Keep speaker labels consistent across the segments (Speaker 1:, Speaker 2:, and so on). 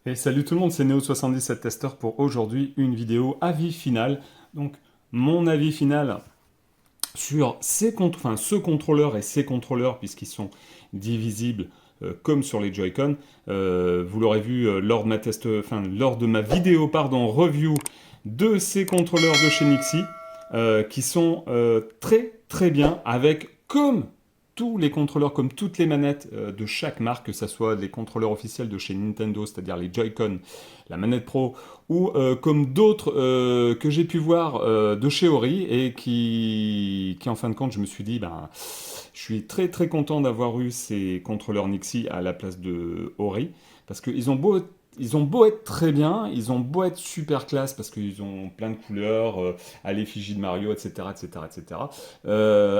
Speaker 1: Et salut tout le monde, c'est Neo77 Tester pour aujourd'hui une vidéo avis final. Donc mon avis final sur ce contrôleur et ces contrôleurs puisqu'ils sont divisibles comme sur les Joy-Con. Vous l'aurez vu lors de ma vidéo review de ces contrôleurs de chez Nixie qui sont très très bien avec comme tous les contrôleurs, comme toutes les manettes de chaque marque, que ce soit les contrôleurs officiels de chez Nintendo, c'est-à-dire les Joy-Con, la manette Pro, ou comme d'autres que j'ai pu voir de chez Ori, et qui en fin de compte, je me suis dit, ben, je suis très très content d'avoir eu ces contrôleurs Nixie à la place de Ori, parce ils ont beau être très bien, ils ont beau être super classe parce qu'ils ont plein de couleurs, à l'effigie de Mario, etc., etc., etc.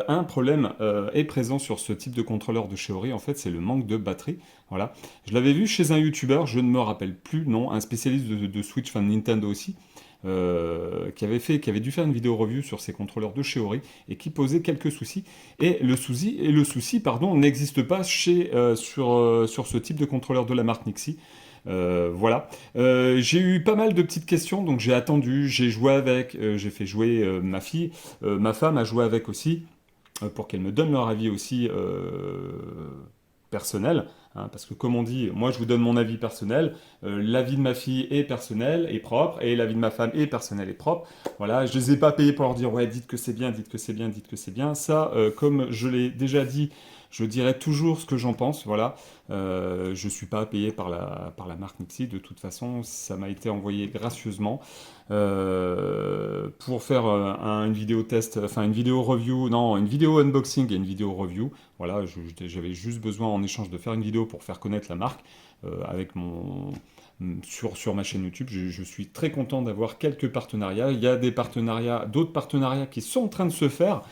Speaker 1: Un problème est présent sur ce type de contrôleur de chez Ori, en fait, c'est le manque de batterie. Voilà. Je l'avais vu chez un YouTuber, je ne me rappelle plus, non, un spécialiste de Switch, enfin de Nintendo aussi, qui avait dû faire une vidéo review sur ces contrôleurs de chez Ori et qui posait quelques soucis. Et le souci, pardon, n'existe pas sur ce type de contrôleur de la marque Nixie. Voilà. J'ai eu pas mal de petites questions, donc j'ai attendu, j'ai joué avec, j'ai fait jouer ma fille, ma femme a joué avec aussi, pour qu'elle me donne leur avis aussi personnel, hein, parce que comme on dit, moi je vous donne mon avis personnel, l'avis de ma fille est personnel, est propre, et l'avis de ma femme est personnel, est propre. Voilà, je les ai pas payés pour leur dire ouais, dites que c'est bien, dites que c'est bien, dites que c'est bien. Ça, comme je l'ai déjà dit, je dirai toujours ce que j'en pense. Voilà, je suis pas payé par la marque Nixie. De toute façon, ça m'a été envoyé gracieusement pour faire une vidéo test, enfin une vidéo review, non, une vidéo unboxing et une vidéo review. Voilà, j'avais juste besoin en échange de faire une vidéo pour faire connaître la marque avec sur ma chaîne YouTube. Je suis très content d'avoir quelques partenariats. Il y a d'autres partenariats qui sont en train de se faire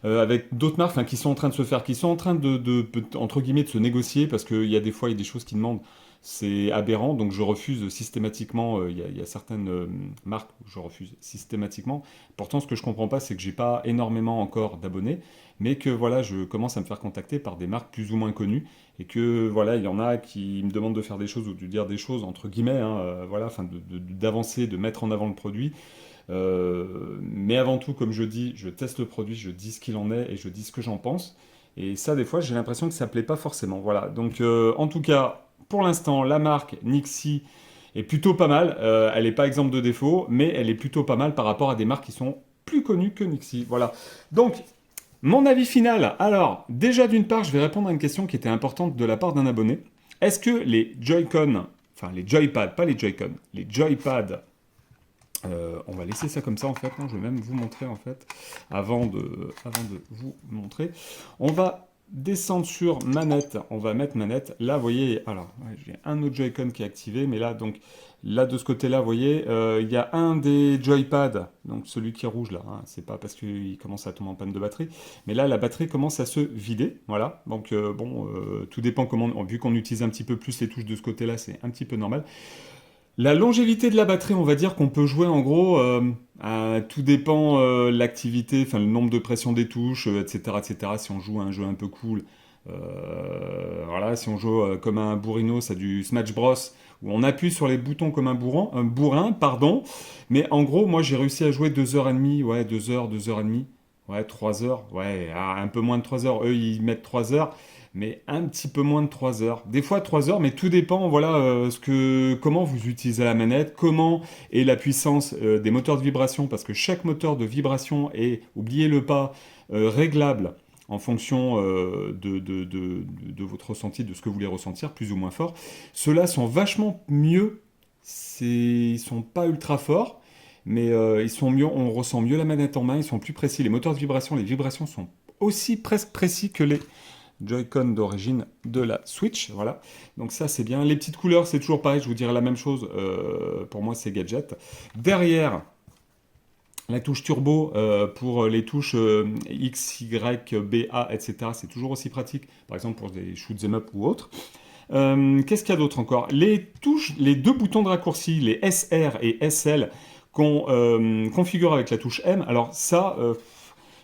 Speaker 1: avec d'autres marques, enfin, qui sont en train de se faire, qui sont en train entre guillemets, de se négocier, parce qu'il y a des fois, il y a des choses qui demandent, c'est aberrant, donc je refuse systématiquement, il y a certaines marques où je refuse systématiquement. Pourtant, ce que je comprends pas, c'est que j'ai pas énormément encore d'abonnés, mais que voilà, je commence à me faire contacter par des marques plus ou moins connues, et que voilà, il y en a qui me demandent de faire des choses ou de dire des choses, entre guillemets, hein, voilà, enfin, d'avancer, de mettre en avant le produit. Mais avant tout, comme je dis, je teste le produit, je dis ce qu'il en est et je dis ce que j'en pense. Et ça, des fois, j'ai l'impression que ça plaît pas forcément. Voilà. Donc, en tout cas, pour l'instant, la marque Nixie est plutôt pas mal. Elle n'est pas exempte de défauts, mais elle est plutôt pas mal par rapport à des marques qui sont plus connues que Nixie. Voilà. Donc, mon avis final. Alors, déjà d'une part, je vais répondre à une question qui était importante de la part d'un abonné. Est-ce que les Joy-Con, enfin les Joypads, pas les Joy-Con, les Joypads, on va laisser ça comme ça en fait, hein. Je vais même vous montrer en fait, avant de vous montrer. On va descendre sur manette, on va mettre manette. Là, vous voyez, alors ouais, j'ai un autre Joy-Con qui est activé, mais là, donc, là de ce côté-là, vous voyez, il y a un des Joypads, donc celui qui est rouge là, hein, c'est pas parce qu'il commence à tomber en panne de batterie, mais là, la batterie commence à se vider, voilà. Donc, bon, tout dépend comment, vu qu'on utilise un petit peu plus les touches de ce côté-là, c'est un petit peu normal. La longévité de la batterie, on va dire qu'on peut jouer en gros, tout dépend l'activité, enfin le nombre de pressions des touches, etc., etc. Si on joue à un jeu un peu cool, voilà, si on joue comme un bourrino, c'est du Smash Bros, où on appuie sur les boutons comme un bourrin, pardon. Mais en gros, moi j'ai réussi à jouer 2 heures et demie, ouais, 2 heures, 2 heures et demie, ouais, 3 heures, ouais, un peu moins de 3 heures. Eux, ils mettent 3 heures, mais un petit peu moins de 3 heures. Des fois 3 heures, mais tout dépend, voilà, comment vous utilisez la manette, comment est la puissance des moteurs de vibration, parce que chaque moteur de vibration est, oubliez-le pas, réglable en fonction de votre ressenti, de ce que vous voulez ressentir, plus ou moins fort. Ceux-là sont vachement mieux, ils sont pas ultra forts, mais ils sont mieux, on ressent mieux la manette en main, ils sont plus précis. Les moteurs de vibration, les vibrations sont aussi presque précis que les Joy-Con d'origine de la Switch, voilà. Donc ça c'est bien. Les petites couleurs c'est toujours pareil, je vous dirais la même chose. Pour moi c'est gadget. Derrière la touche turbo pour les touches X, Y, B, A, etc. C'est toujours aussi pratique. Par exemple pour des shoot 'em up ou autres. Qu'est-ce qu'il y a d'autre encore? Les touches, les deux boutons de raccourci, les SR et SL qu'on configure avec la touche M. Alors ça,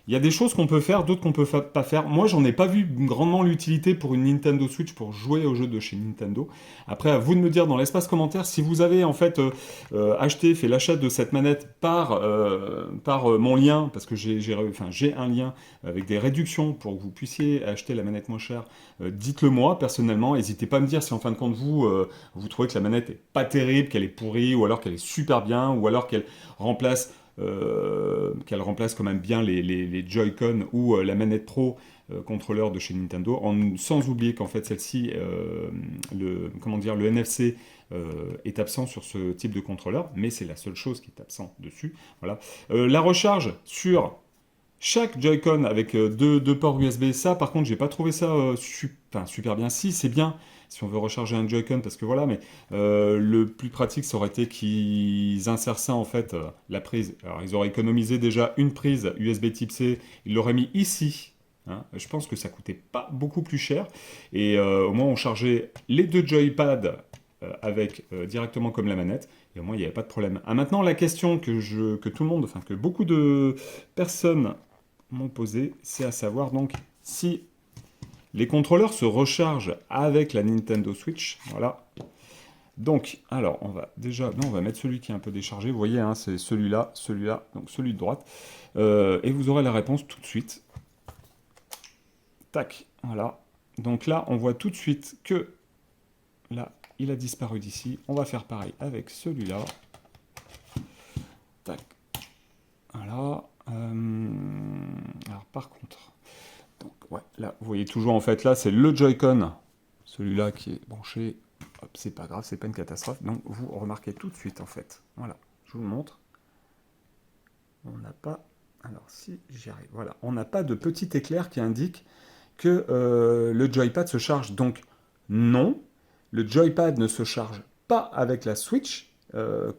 Speaker 1: Il y a des choses qu'on peut faire, d'autres qu'on peut pas faire. Moi, j'en ai pas vu grandement l'utilité pour une Nintendo Switch pour jouer aux jeux de chez Nintendo. Après, à vous de me dire dans l'espace commentaire si vous avez en fait fait l'achat de cette manette par mon lien, parce que j'ai un lien avec des réductions pour que vous puissiez acheter la manette moins chère. Dites-le moi personnellement. N'hésitez pas à me dire si en fin de compte vous trouvez que la manette est pas terrible, qu'elle est pourrie, ou alors qu'elle est super bien, ou alors qu'elle remplace quand même bien les Joy-Con ou la manette Pro contrôleur de chez Nintendo, sans oublier qu'en fait celle-ci, le NFC est absent sur ce type de contrôleur, mais c'est la seule chose qui est absent dessus. Voilà. La recharge sur chaque Joy-Con avec deux ports USB, ça par contre j'ai pas trouvé ça super bien. Si c'est bien si on veut recharger un Joy-Con parce que voilà, mais le plus pratique ça aurait été qu'ils insèrent ça en fait la prise. Alors ils auraient économisé déjà une prise USB Type C, ils l'auraient mis ici. Hein. Je pense que ça coûtait pas beaucoup plus cher et au moins on chargeait les deux Joypads avec directement comme la manette et au moins il n'y avait pas de problème. Ah, maintenant la question que tout le monde, enfin que beaucoup de personnes m'ont posé, c'est à savoir donc si les contrôleurs se rechargent avec la Nintendo Switch. Voilà. Donc, alors, on va mettre celui qui est un peu déchargé. Vous voyez, hein, c'est celui-là, donc celui de droite. Et vous aurez la réponse tout de suite. Tac, voilà. Donc là, on voit tout de suite que là, il a disparu d'ici. On va faire pareil avec celui-là. Tac. Voilà. Alors par contre, donc ouais, là vous voyez toujours en fait là c'est le Joy-Con, celui-là qui est branché. Hop, c'est pas grave, c'est pas une catastrophe. Donc vous remarquez tout de suite en fait. Voilà, je vous le montre. On n'a pas. Alors si j'y arrive, voilà, on n'a pas de petit éclair qui indique que le Joypad se charge. Donc non, le Joypad ne se charge pas avec la Switch.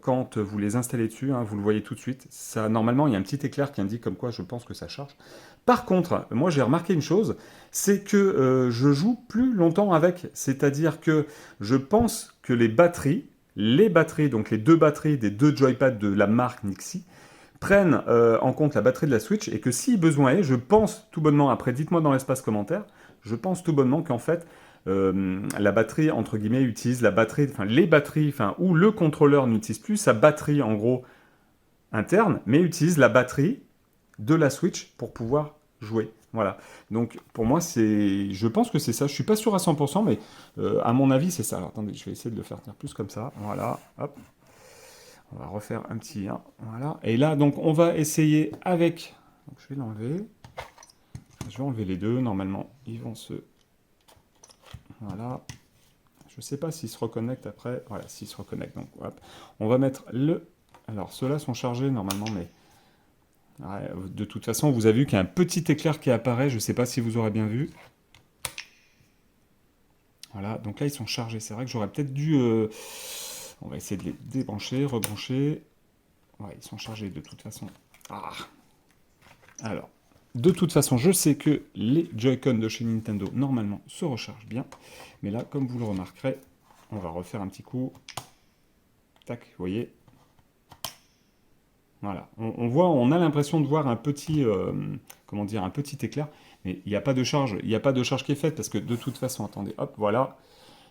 Speaker 1: Quand vous les installez dessus, hein, vous le voyez tout de suite. Ça, normalement, il y a un petit éclair qui indique comme quoi je pense que ça charge. Par contre, moi j'ai remarqué une chose, c'est que je joue plus longtemps avec. C'est-à-dire que je pense que les batteries, donc les deux batteries des deux Joypads de la marque Nixie, prennent en compte la batterie de la Switch et que si besoin est, je pense tout bonnement, après dites-moi dans l'espace commentaire, je pense tout bonnement qu'en fait la batterie entre guillemets utilise la batterie, enfin les batteries, enfin où le contrôleur n'utilise plus sa batterie en gros interne, mais utilise la batterie de la Switch pour pouvoir jouer. Voilà. Donc pour moi je pense que c'est ça. Je suis pas sûr à 100%, mais à mon avis c'est ça. Alors attendez, je vais essayer de le faire tenir plus comme ça. Voilà. Hop. On va refaire un petit 1. Voilà. Et là, donc, on va essayer avec... Donc, je vais l'enlever. Je vais enlever les deux. Normalement, ils vont se... Voilà. Je ne sais pas s'ils se reconnectent après. Voilà, s'ils se reconnectent. Donc, hop. On va mettre le... Alors, ceux-là sont chargés normalement, mais... Ouais, de toute façon, vous avez vu qu'il y a un petit éclair qui apparaît. Je ne sais pas si vous aurez bien vu. Voilà. Donc là, ils sont chargés. C'est vrai que j'aurais peut-être dû... On va essayer de les débrancher, rebrancher. Ouais, ils sont chargés de toute façon. Ah. Alors, de toute façon, je sais que les Joy-Con de chez Nintendo, normalement, se rechargent bien. Mais là, comme vous le remarquerez, on va refaire un petit coup. Tac, vous voyez. Voilà. On a l'impression de voir un petit, comment dire, un petit éclair. Mais il n'y a pas de charge. Il n'y a pas de charge qui est faite parce que de toute façon, attendez, hop, voilà.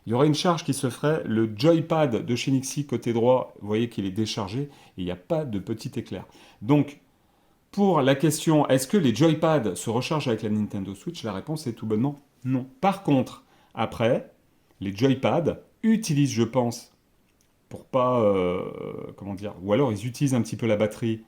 Speaker 1: Il y aurait une charge qui se ferait, le Joypad de chez Nixie côté droit, vous voyez qu'il est déchargé, et il n'y a pas de petit éclair. Donc, pour la question, est-ce que les Joypads se rechargent avec la Nintendo Switch? La réponse est tout bonnement non. Par contre, après, les Joypads utilisent, je pense, pour pas, comment dire, ou alors ils utilisent un petit peu la batterie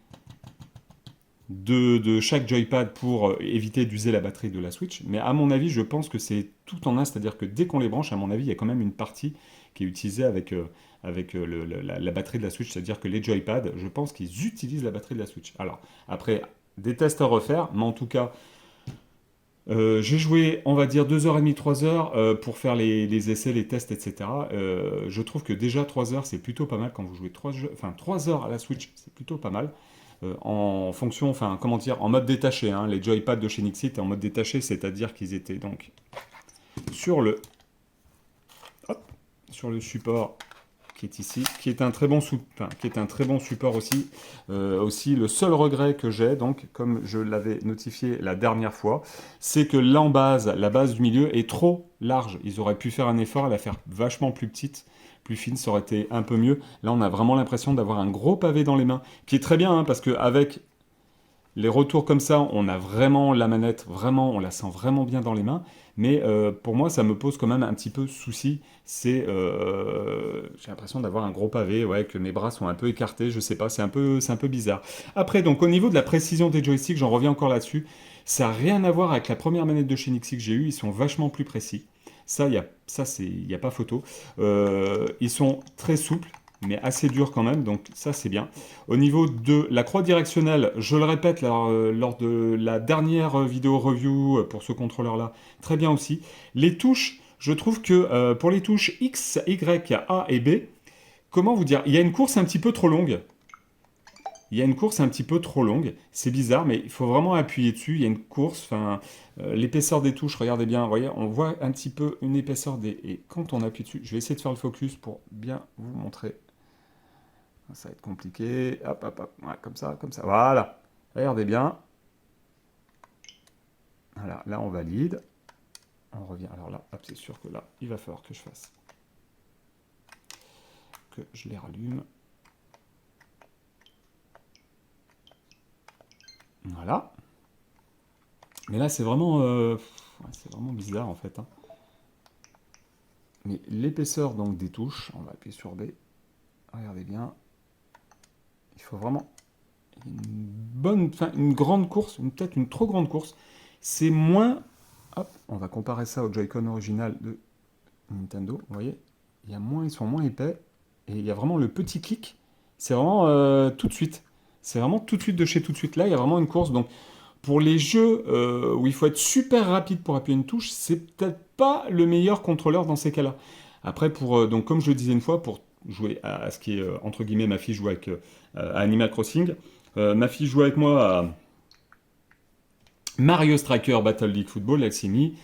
Speaker 1: de chaque Joypad pour éviter d'user la batterie de la Switch. Mais à mon avis, je pense que c'est tout en un, c'est-à-dire que dès qu'on les branche, à mon avis, il y a quand même une partie qui est utilisée avec la batterie de la Switch, c'est-à-dire que les Joypads, je pense qu'ils utilisent la batterie de la Switch. Alors, après, des tests à refaire, mais en tout cas, j'ai joué, on va dire, 2h30, 3h pour faire les essais, les tests, etc. Je trouve que déjà 3 heures, c'est plutôt pas mal quand vous jouez 3 heures à la Switch, c'est plutôt pas mal. En fonction, enfin, comment dire, en mode détaché. Hein, les Joypads de chez Nixie étaient en mode détaché, c'est-à-dire qu'ils étaient donc sur le support qui est ici, qui est un très bon, qui est un très bon support aussi. Aussi, le seul regret que j'ai, donc, comme je l'avais notifié la dernière fois, c'est que l'embase, la base du milieu, est trop large. Ils auraient pu faire un effort à la faire vachement plus petite, plus fine, ça aurait été un peu mieux. Là, on a vraiment l'impression d'avoir un gros pavé dans les mains, qui est très bien, hein, parce qu'avec les retours comme ça, on a vraiment la manette, vraiment, on la sent vraiment bien dans les mains. Mais pour moi, ça me pose quand même un petit peu souci. J'ai l'impression d'avoir un gros pavé, ouais, que mes bras sont un peu écartés, je sais pas, c'est un peu bizarre. Après, donc au niveau de la précision des joysticks, j'en reviens encore là-dessus. Ça n'a rien à voir avec la première manette de chez Nixie que j'ai eue. Ils sont vachement plus précis. Il y a pas photo. Ils sont très souples, mais assez durs quand même, donc ça c'est bien. Au niveau de la croix directionnelle, je le répète lors de la dernière vidéo review pour ce contrôleur-là, très bien aussi. Les touches, je trouve que pour les touches X, Y, A et B, comment vous dire, il y a une course un petit peu trop longue. Il y a une course un petit peu trop longue, c'est bizarre, mais il faut vraiment appuyer dessus. Il y a une course, enfin, l'épaisseur des touches, regardez bien, vous voyez, on voit un petit peu une épaisseur des. Et quand on appuie dessus, je vais essayer de faire le focus pour bien vous montrer. Ça va être compliqué. Hop, hop, hop, ouais, comme ça, comme ça. Voilà. Regardez bien. Voilà, là on valide. On revient. Alors là, hop, c'est sûr que là, il va falloir que je fasse. Que je les rallume. Voilà. Mais là, c'est vraiment bizarre en fait, hein. Mais l'épaisseur donc des touches, on va appuyer sur B. Regardez bien. Il faut vraiment une grande course, peut-être une trop grande course. C'est moins. Hop, on va comparer ça au Joy-Con original de Nintendo. Vous voyez, ils sont moins épais. Et il y a vraiment le petit clic. C'est vraiment tout de suite. C'est vraiment tout de suite de chez tout de suite. Là, il y a vraiment une course. Donc, pour les jeux où il faut être super rapide pour appuyer une touche, c'est peut-être pas le meilleur contrôleur dans ces cas-là. Après, donc, comme je le disais une fois, pour jouer à ce qui est, entre guillemets, ma fille joue avec à Animal Crossing. Ma fille joue avec moi à Mario Striker Battle League Football, elle s'est mis.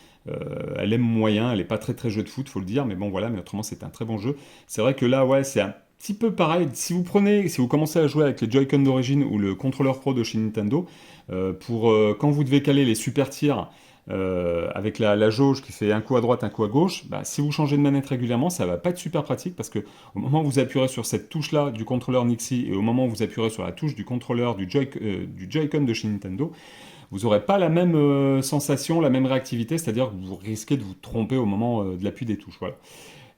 Speaker 1: Elle aime moyen, elle n'est pas très très jeu de foot, faut le dire, mais bon voilà, mais autrement c'est un très bon jeu. C'est vrai que là, ouais, c'est un petit peu pareil. Si vous commencez à jouer avec les Joy-Con d'origine ou le contrôleur pro de chez Nintendo, quand vous devez caler les super tirs avec la jauge qui fait un coup à droite, un coup à gauche, bah, si vous changez de manette régulièrement, ça va pas être super pratique parce que au moment où vous appuierez sur cette touche-là du contrôleur Nixie et au moment où vous appuierez sur la touche du contrôleur du Joy-Con de chez Nintendo, vous n'aurez pas la même sensation, la même réactivité, c'est-à-dire que vous risquez de vous tromper au moment de l'appui des touches. Voilà.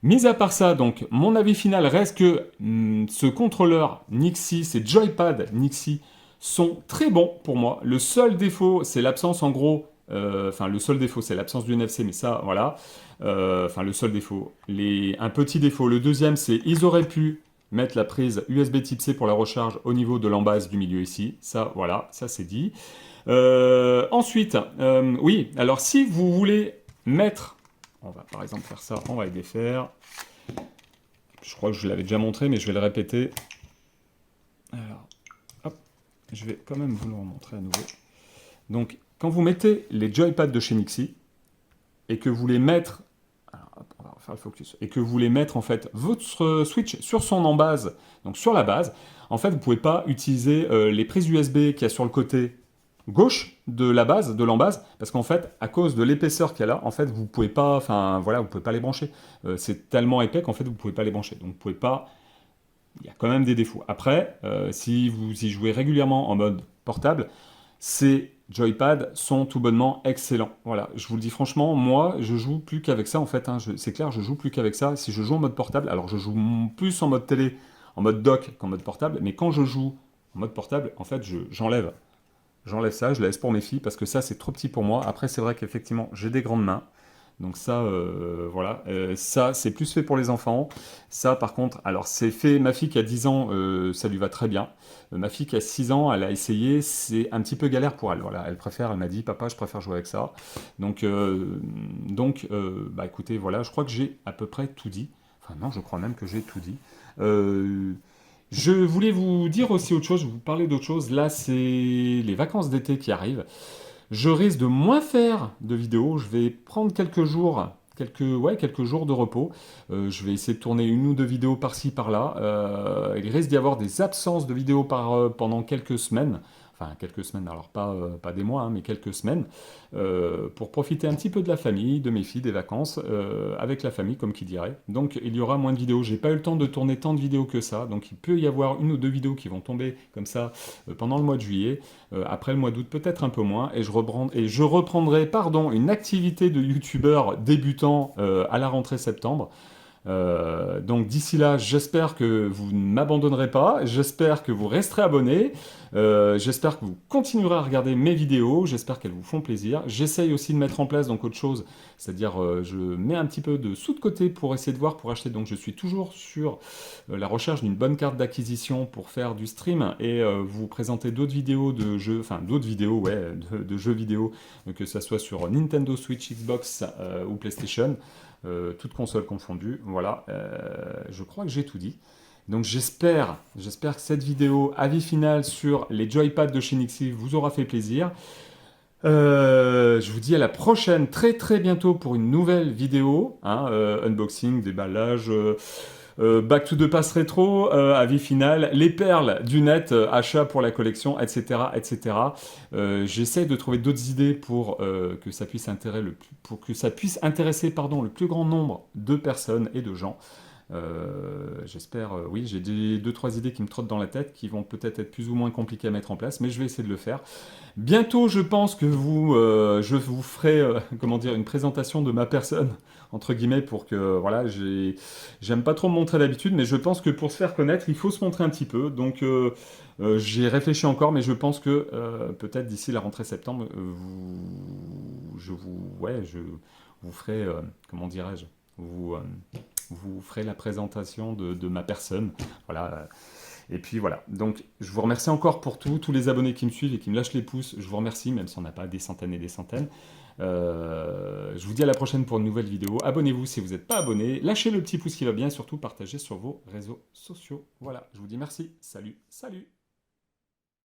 Speaker 1: Mis à part ça, donc, mon avis final reste que ce contrôleur Nixie, ces joypad Nixie, sont très bons pour moi. Le seul défaut, c'est l'absence, en gros, le seul défaut, c'est l'absence du NFC, mais ça, voilà. Le seul défaut. Un petit défaut. Le deuxième, c'est ils auraient pu mettre la prise USB Type C pour la recharge au niveau de l'embase du milieu ici. Ça, voilà, ça c'est dit. Ensuite, oui, alors si vous voulez mettre, on va par exemple faire ça, on va les défaire. Je crois que je l'avais déjà montré, mais je vais le répéter. Alors, hop, je vais quand même vous le remontrer à nouveau. Donc, quand vous mettez les joypads de chez Nixie, et que vous voulez mettre, alors, hop, on va refaire le focus, et que vous voulez mettre en fait votre Switch sur son embase, donc sur la base, en fait, vous ne pouvez pas utiliser les prises USB qu'il y a sur le côté gauche de la base, de l'embase, parce qu'en fait, à cause de l'épaisseur qu'il y a là, en fait, vous pouvez pas, vous pouvez pas les brancher. C'est tellement épais qu'en fait, vous pouvez pas les brancher. Donc, vous pouvez pas. Il y a quand même des défauts. Après, si vous y jouez régulièrement en mode portable, ces joypads sont tout bonnement excellents. Voilà, je vous le dis franchement, moi, je joue plus qu'avec ça en fait. Hein. C'est clair, je joue plus qu'avec ça. Si je joue en mode portable, alors je joue plus en mode télé, en mode dock qu'en mode portable, mais quand je joue en mode portable, en fait, j'enlève. J'enlève ça, je la laisse pour mes filles parce que ça c'est trop petit pour moi. Après c'est vrai qu'effectivement j'ai des grandes mains. Donc ça, voilà. Ça c'est plus fait pour les enfants. Ça par contre, alors c'est fait, ma fille qui a 10 ans, ça lui va très bien. Ma fille qui a 6 ans, elle a essayé, c'est un petit peu galère pour elle. Voilà, elle m'a dit, papa je préfère jouer avec ça. Bah écoutez, voilà, je crois que j'ai à peu près tout dit. Enfin non, je crois même que j'ai tout dit. Je voulais vous dire aussi autre chose, vous parler d'autre chose. Là, c'est les vacances d'été qui arrivent. Je risque de moins faire de vidéos. Je vais prendre quelques jours quelques jours de repos. Je vais essayer de tourner une ou deux vidéos par-ci, par-là. Il risque d'y avoir des absences de vidéos pendant quelques semaines. Enfin, quelques semaines, alors pas des mois, hein, mais quelques semaines, pour profiter un petit peu de la famille, de mes filles, des vacances, avec la famille, comme qui dirait. Donc, il y aura moins de vidéos. J'ai pas eu le temps de tourner tant de vidéos que ça, donc il peut y avoir une ou deux vidéos qui vont tomber comme ça pendant le mois de juillet. Après le mois d'août, peut-être un peu moins, et je reprendrai, pardon, une activité de youtubeur débutant à la rentrée septembre. Donc d'ici là, j'espère que vous ne m'abandonnerez pas, j'espère que vous resterez abonnés, j'espère que vous continuerez à regarder mes vidéos, j'espère qu'elles vous font plaisir. J'essaye aussi de mettre en place donc autre chose, c'est-à-dire je mets un petit peu de sous de côté pour essayer de voir, pour acheter. Donc je suis toujours sur la recherche d'une bonne carte d'acquisition pour faire du stream et vous présenter d'autres vidéos de jeux, enfin d'autres vidéos, ouais, de jeux vidéo, que ça soit sur Nintendo Switch, Xbox ou PlayStation. Toutes consoles confondues, voilà, je crois que j'ai tout dit. Donc j'espère que cette vidéo, avis final sur les joypads de chez Nixie, vous aura fait plaisir. Je vous dis à la prochaine, très très bientôt pour une nouvelle vidéo, hein, unboxing, déballage, back to the past rétro, avis final, les perles du net, achat pour la collection, etc. etc. J'essaie de trouver d'autres idées pour que ça puisse intéresser pardon, le plus grand nombre de personnes et de gens. J'espère, oui, j'ai deux, trois idées qui me trottent dans la tête, qui vont peut-être être plus ou moins compliquées à mettre en place, mais je vais essayer de le faire. Bientôt, je pense que je vous ferai, comment dire, une présentation de ma personne, entre guillemets, pour que, voilà, j'aime pas trop me montrer d'habitude, mais je pense que pour se faire connaître, il faut se montrer un petit peu. Donc, j'ai réfléchi encore, mais je pense que peut-être d'ici la rentrée septembre, je vous ferai, comment dirais-je, vous ferez la présentation de ma personne. Voilà. Et puis voilà. Donc, je vous remercie encore pour tous les abonnés qui me suivent et qui me lâchent les pouces. Je vous remercie, même si on n'a pas des centaines et des centaines. Je vous dis à la prochaine pour une nouvelle vidéo. Abonnez-vous si vous n'êtes pas abonné. Lâchez le petit pouce qui va bien et surtout partagez sur vos réseaux sociaux. Voilà. Je vous dis merci. Salut. Salut.